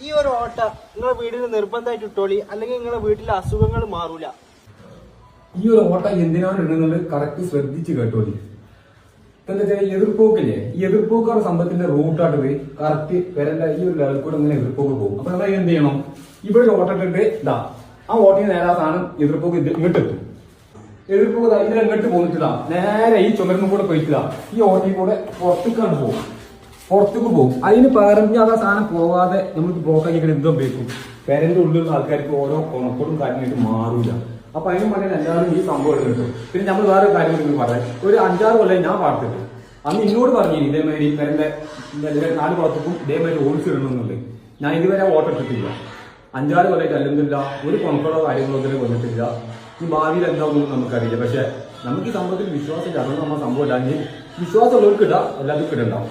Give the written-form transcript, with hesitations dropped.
ഈ ഒരു ഓട്ട നിങ്ങളെ വീടിന് നിർബന്ധമായിട്ട് ഇട്ടോളി, അല്ലെങ്കിൽ നിങ്ങളെ വീട്ടിലെ അസുഖങ്ങൾ മാറൂല. ഈ ഒരു ഓട്ട എന്തിനാണ് ഇടുന്നത് കറക്റ്റ് ശ്രദ്ധിച്ച് കേട്ടോളി. എന്താ വെച്ചാൽ എതിർപ്പോക്കില്ലേ, ഈ എതിർപ്പോക്കാർ സംഭവത്തിന്റെ റൂട്ടായിട്ട് കറക്റ്റ് വരേണ്ട ഈ ഒരു ലെവൽ കൂടെ ഇങ്ങനെ എതിർപ്പോക്ക് പോകും. അപ്പൊ നമ്മൾ എന്ത് ചെയ്യണം, ഇവിടെ ഒരു ഓട്ട ഇട്ടിട്ട് ഇതാ ആ ഓട്ടിന് നേരെ ആ സാധനം എതിർപ്പോക്ക് ഇങ്ങോട്ടെത്തും. എതിർപ്പോക്ക് ഇതിൽ എങ്ങോട്ട് പോന്നിട്ടില്ല, നേരെ ഈ ചുമരിനും കൂടെ പോയിട്ടില്ല, ഈ ഓട്ടയിൽ കൂടെ പുറത്തേക്കാണ് പോകും, പുറത്തേക്ക് പോകും. അതിന് പറഞ്ഞ് അത് ആ സാധനം പോകാതെ നമുക്ക് ബ്ലോക്ക് ആക്കിയിട്ട് എന്തോ ഉപയോഗിക്കും, പേരന്റെ ഉള്ളിലുള്ള ആൾക്കാർക്ക് ഓരോ കൊണക്കോടും കാര്യമായിട്ട് മാറൂല. അപ്പൊ അതിന് വേണ്ടി എല്ലാവരും ഈ സംഭവം കിട്ടും. പിന്നെ നമ്മൾ വേറെ കാര്യം കൂടി പറയാം, ഒരു 5-6 കൊല്ലം ഞാൻ പാർത്തിട്ട് അന്ന് ഇന്നോട് പറഞ്ഞു ഇതേമാതിരി പേരന്റെ 4 കുളത്തേക്കും ഇതേമാതിരി ഓടിച്ച് ഇടണമെന്നുണ്ട്. ഞാൻ ഇതുവരെ ഓട്ടം ഇട്ടിട്ടില്ല. 5-6 കൊല്ലമായിട്ട് അല്ലെന്നില്ല, ഒരു കൊണക്കോടോ കാര്യങ്ങളോ ഇതിനെ കൊണ്ടിട്ടില്ല. ഈ ഭാവിയിൽ എന്താണെന്നും നമുക്കറിയില്ല. പക്ഷെ നമുക്ക് ഈ സംഭവത്തിൽ വിശ്വാസമില്ല, അതൊന്നും നമ്മൾ സംഭവം ഇല്ലെങ്കിൽ വിശ്വാസമുള്ളവർക്ക് ഇടാം, എല്ലാവർക്കും ഇടണ്ടാവും.